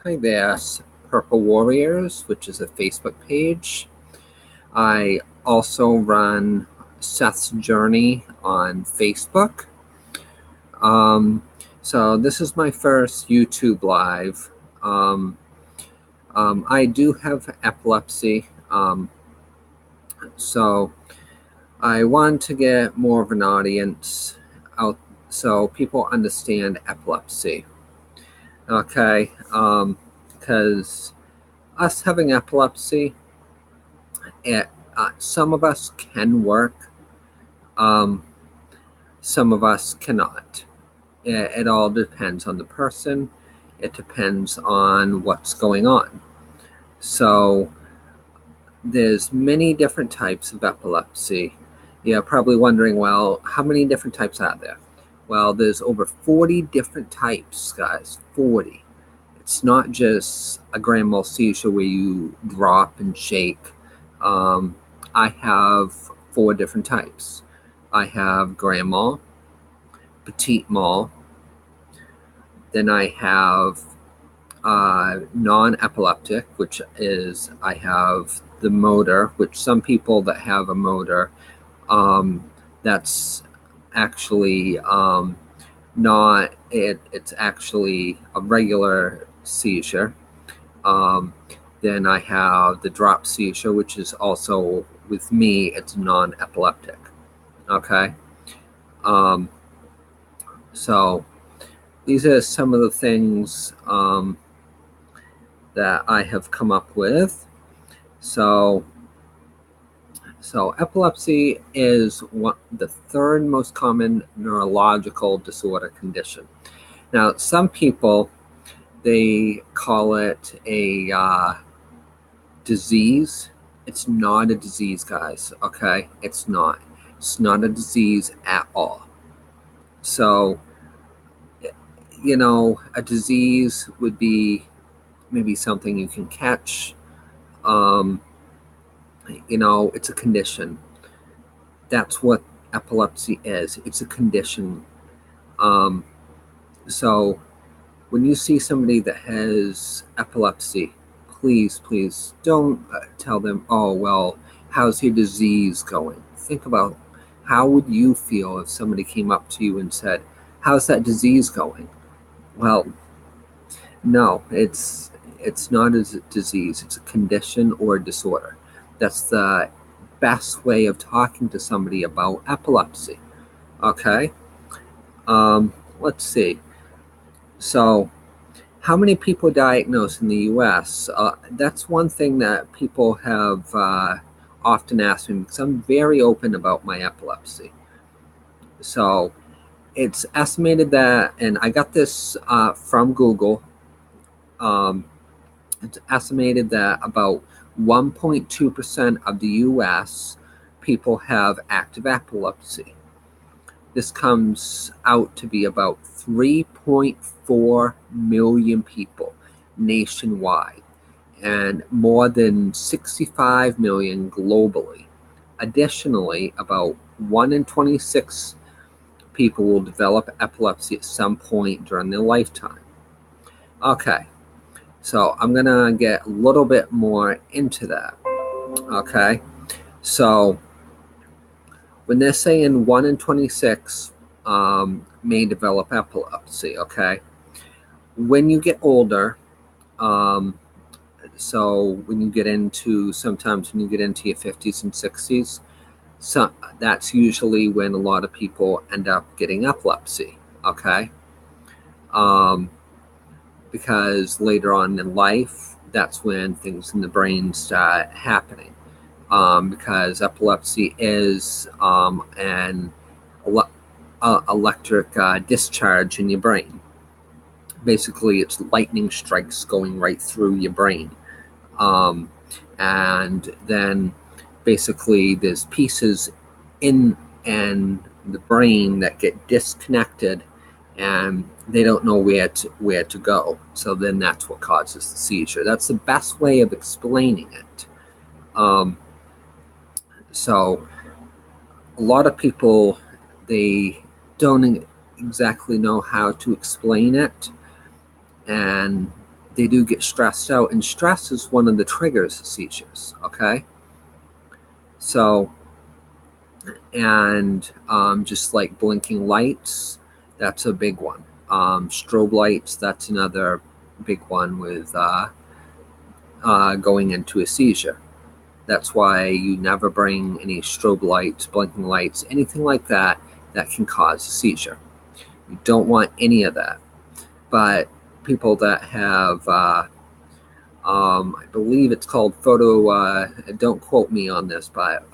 Hi there, Purple Warriors, which is a Facebook page. I also run Seth's Journey on Facebook. So this is my first YouTube live. I do have epilepsy, so I want to get more of an audience out so people understand epilepsy. Okay, because us having epilepsy, some of us can work, some of us cannot. It all depends on the person. It depends on what's going on. So there's many different types of epilepsy. You're probably wondering, well, how many different types are there? Well, there's over 40 different types, guys, 40. It's not just a grand mal seizure where you drop and shake. I have 4 different types. I have grand mal, petite mal, then I have non-epileptic, which is I have the motor, which some people that have a motor, that's actually not it. It's actually a regular seizure. Then I have the drop seizure, which is also, with me, it's non-epileptic. Okay. So these are some of the things that I have come up with. So epilepsy is the third most common neurological disorder condition. Now, some people, they call it a disease. It's not a disease, guys, okay? It's not. It's not a disease at all. So, a disease would be maybe something you can catch. It's a condition. That's what epilepsy is. It's a condition. So when you see somebody that has epilepsy, please don't tell them, oh, well, how's your disease going? Think about, how would you feel if somebody came up to you and said, how's that disease going? Well, no, it's not a disease. It's a condition or a disorder. That's the best way of talking to somebody about epilepsy. Okay? Let's see. So, how many people diagnosed in the U.S.? That's one thing that people have often asked me, because I'm very open about my epilepsy. So, it's estimated that, and I got this from Google, it's estimated that about 1.2% of the U.S. people have active epilepsy. This comes out to be about 3.4 million people nationwide and more than 65 million globally. Additionally, about 1 in 26 people will develop epilepsy at some point during their lifetime. Okay. So I'm going to get a little bit more into that, okay? So when they're saying 1 in 26 may develop epilepsy, okay? When you get older, so when you get into, sometimes when you get into your 50s and 60s, so that's usually when a lot of people end up getting epilepsy, okay? Because later on in life, that's when things in the brain start happening. Because epilepsy is an electric discharge in your brain. Basically, it's lightning strikes going right through your brain. And then basically there's pieces in the brain that get disconnected, and they don't know where to go. So then that's what causes the seizure. That's the best way of explaining it. So a lot of people, they don't exactly know how to explain it, and they do get stressed out, and stress is one of the triggers of seizures, okay? So, and just like blinking lights, that's a big one. Strobe lights, that's another big one with going into a seizure. That's why you never bring any strobe lights, blinking lights, anything like that that can cause a seizure. You don't want any of that. But people that have, I believe it's called don't quote me on this, but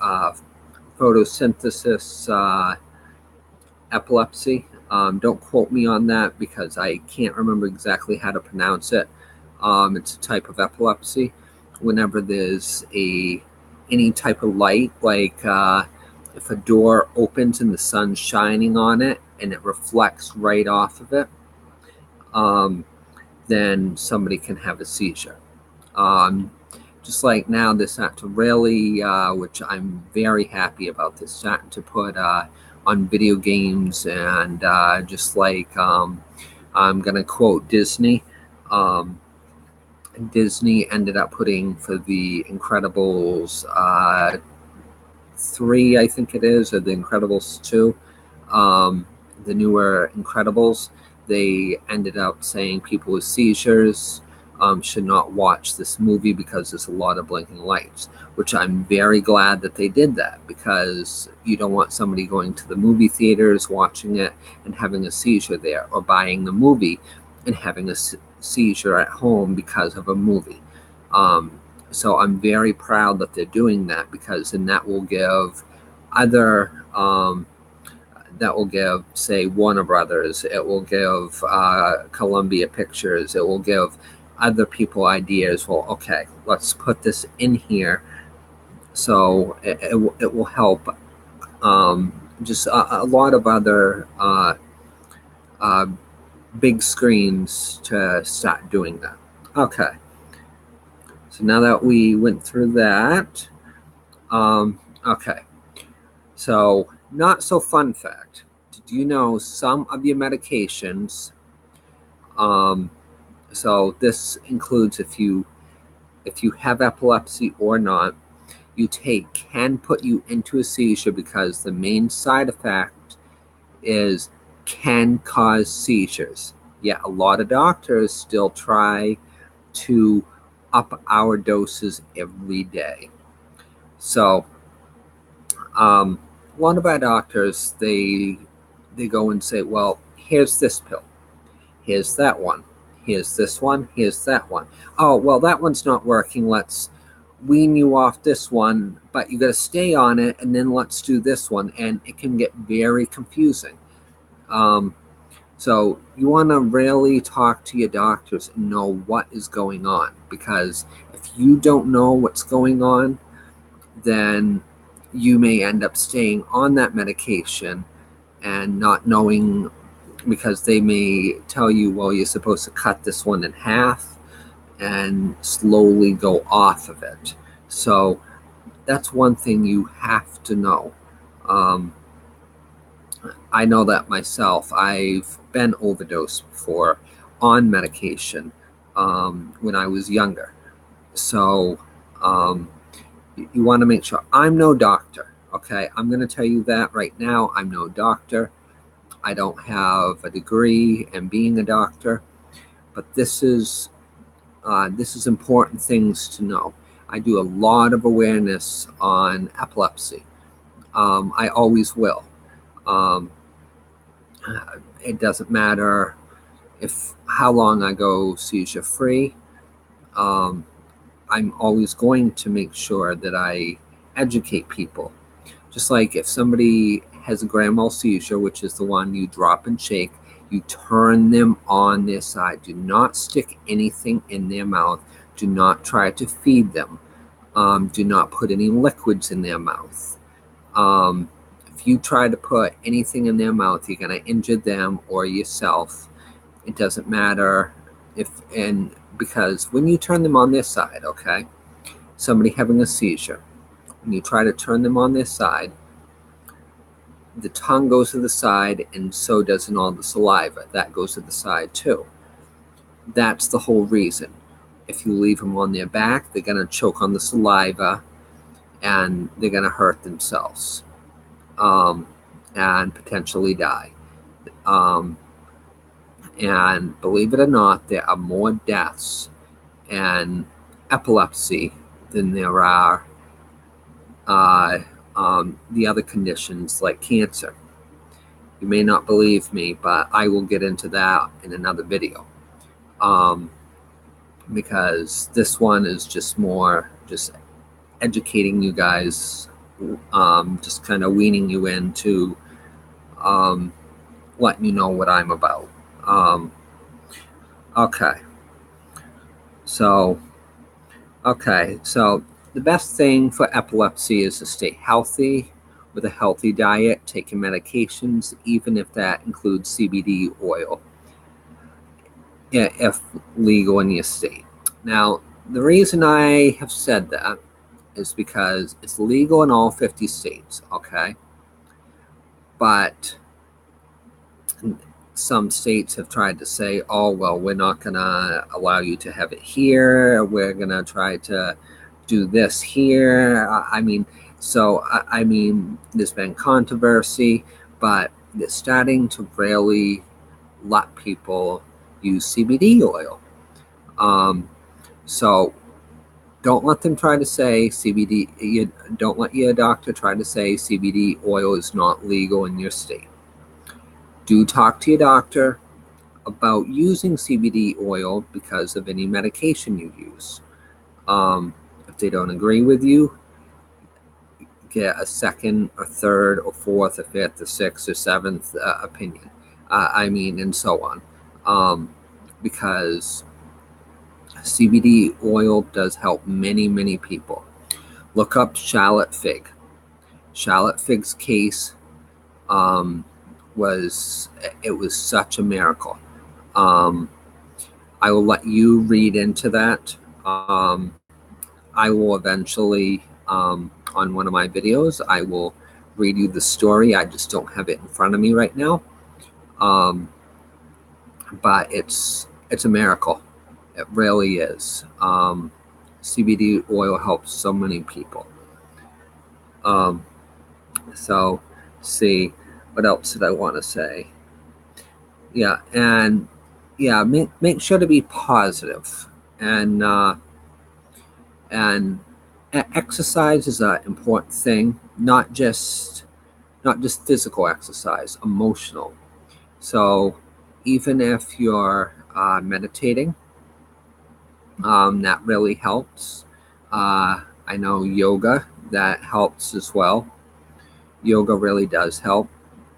photosynthesis epilepsy. Don't quote me on that because I can't remember exactly how to pronounce it. It's a type of epilepsy. Whenever there's any type of light, like if a door opens and the sun's shining on it and it reflects right off of it, then somebody can have a seizure. Just like now, they're starting to really, which I'm very happy about, this starting to put on video games, and just like I'm going to quote Disney. Disney ended up putting for the Incredibles 3, I think it is, or the Incredibles 2, the newer Incredibles, they ended up saying people with seizures should not watch this movie because there's a lot of blinking lights, which I'm very glad that they did that, because you don't want somebody going to the movie theaters, watching it, and having a seizure there, or buying the movie and having a seizure at home because of a movie. So I'm very proud that they're doing that, because then that will give other, say, Warner Brothers, it will give Columbia Pictures, it will give other people ideas. Well, okay, let's put this in here, so it will help just a lot of other big screens to start doing that. Okay, so now that we went through that, okay, so not so fun fact. Did you know some of your medications, so this includes if you have epilepsy or not, you take can put you into a seizure, because the main side effect is can cause seizures. Yeah, a lot of doctors still try to up our doses every day. So a lot of our doctors, they go and say, well, here's this pill, here's that one, here's this one, here's that one. Oh, well, that one's not working, let's wean you off this one, but you got to stay on it, and then let's do this one. And it can get very confusing. So you want to really talk to your doctors and know what is going on, because if you don't know what's going on, then you may end up staying on that medication and not knowing, because they may tell you, well, you're supposed to cut this one in half and slowly go off of it. So that's one thing you have to know. I know that myself. I've been overdosed before on medication when I was younger. So you want to make sure. I'm no doctor, okay? I'm going to tell you that right now. I'm no doctor. I don't have a degree in being a doctor, but this is important things to know. I do a lot of awareness on epilepsy. I always will. It doesn't matter how long I go seizure free. I'm always going to make sure that I educate people. Just like if somebody has a grand mal seizure, which is the one you drop and shake, you turn them on their side. Do not stick anything in their mouth. Do not try to feed them. Do not put any liquids in their mouth. If you try to put anything in their mouth, you're going to injure them or yourself. It doesn't matter because when you turn them on their side, okay, somebody having a seizure, when you try to turn them on their side, the tongue goes to the side, and so does all the saliva. That goes to the side too. That's the whole reason. If you leave them on their back, they're going to choke on the saliva and they're going to hurt themselves, um, and potentially die. Um, and believe it or not, there are more deaths and epilepsy than there are uh, the other conditions like cancer. You may not believe me, but I will get into that in another video, because this one is just more just educating you guys, just kind of weaning you into um, letting you know what I'm about. Um, okay, so so the best thing for epilepsy is to stay healthy with a healthy diet, taking medications, even if that includes CBD oil, if legal in your state. Now, the reason I have said that is because it's legal in all 50 states, okay? But some states have tried to say, oh, well, we're not going to allow you to have it here. We're going to try to do this here. I mean, there's been controversy, but they're starting to really let people use CBD oil. So don't let them try to say CBD, don't let your doctor try to say CBD oil is not legal in your state. Do talk to your doctor about using CBD oil because of any medication you use. If they don't agree with you, get a second or third or fourth or fifth or sixth or seventh opinion. And so on. Because CBD oil does help many, many people. Look up Charlotte Fig. Charlotte Fig's case was such a miracle. I will let you read into that. I will eventually, on one of my videos, I will read you the story. I just don't have it in front of me right now. But it's a miracle. It really is. CBD oil helps so many people. So, see, what else did I want to say? Yeah, and make sure to be positive, and exercise is an important thing. Not just physical exercise, emotional. So, even if you're meditating, that really helps. I know yoga, that helps as well. Yoga really does help.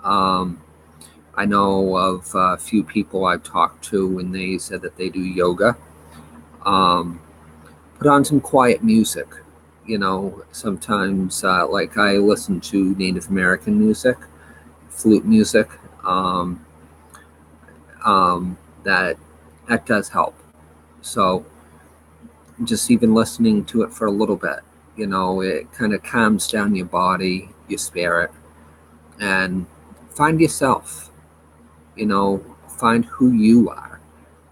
I know of a few people I've talked to when they said that they do yoga. Put on some quiet music. Sometimes like I listen to Native American music, flute music. That does help. So just even listening to it for a little bit, it kind of calms down your body, your spirit, and find yourself. Find who you are.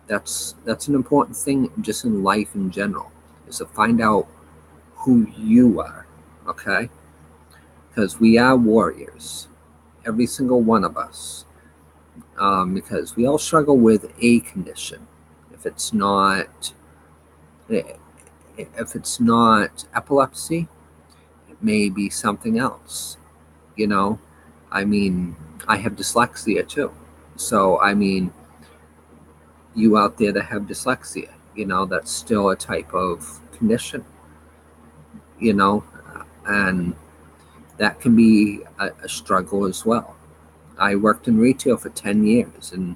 That's an important thing just in life in general, is to find out who you are, okay? Because we are warriors, every single one of us, because we all struggle with a condition. If it's not epilepsy, it may be something else. I have dyslexia too. So, you out there that have dyslexia, that's still a type of condition, and that can be a struggle as well. I worked in retail for 10 years and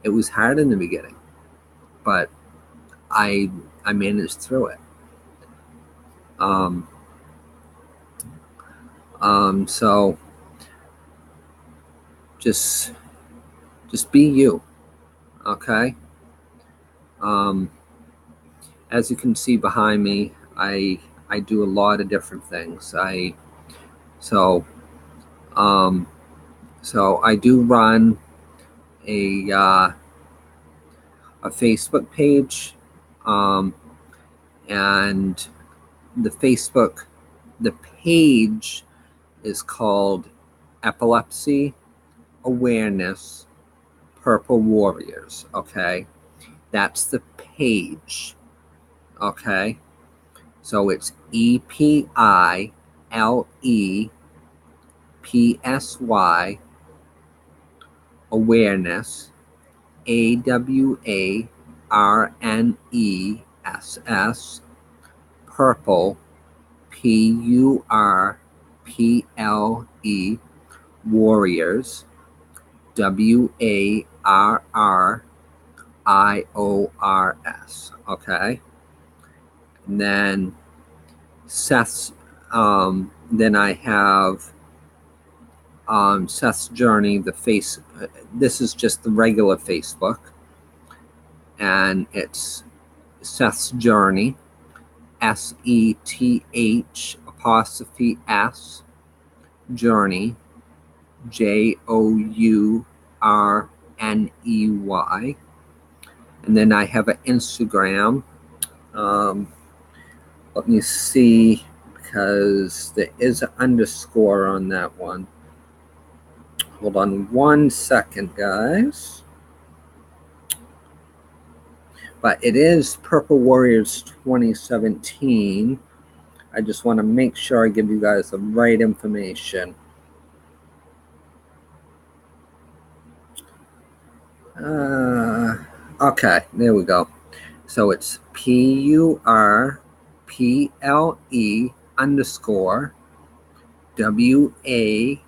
it was hard in the beginning, but I managed through it. So just be you, okay? As you can see behind me, I do a lot of different things. So I do run a a Facebook page, and the page is called Epilepsy Awareness Purple Warriors. Okay, that's the page. Okay, so it's EPILEPSY Awareness, AWARNESS Purple, PURPLE Warriors, WARRIORS. Okay, and then Seth's. Then I have Seth's Journey. This is just the regular Facebook, and it's Seth's Journey. SETH' Journey, JOURNEY. And then I have an Instagram. Let me see, because there is an underscore on that one. Hold on 1 second, guys. But it is Purple Warriors 2017. I just want to make sure I give you guys the right information. Okay, there we go. So it's PURPLE underscore WARRIORS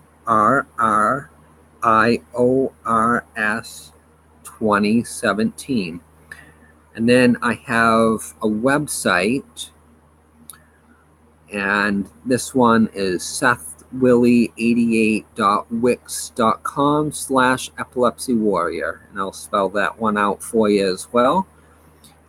2017. And then I have a website, and this one is sethwillie88.wix.com/epilepsy warrior. And I'll spell that one out for you as well.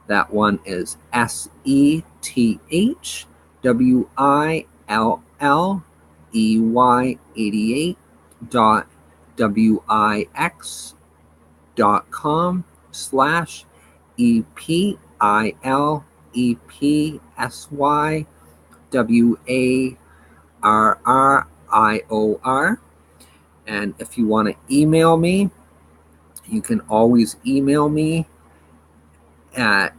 That one is SETH.wix.wix.com/EPILEPSYWARRIOR. And if you want to email me, you can always email me at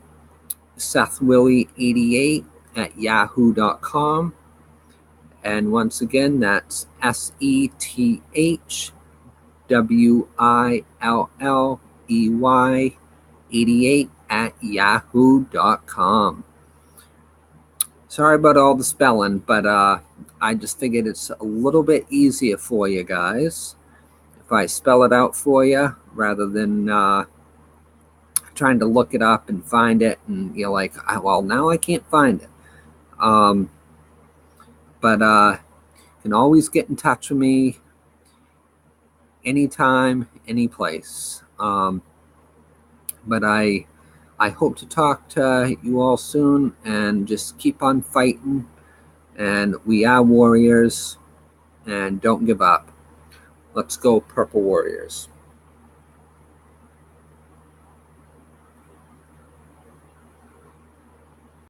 sethwillie88@yahoo.com. And once again, that's SETHWILLEY88@yahoo.com. Sorry about all the spelling, but I just figured it's a little bit easier for you guys if I spell it out for you rather than trying to look it up and find it, and you're like, well, now I can't find it. But you can always get in touch with me anytime, any place. But I hope to talk to you all soon, and just keep on fighting. And we are warriors, and don't give up. Let's go, Purple Warriors.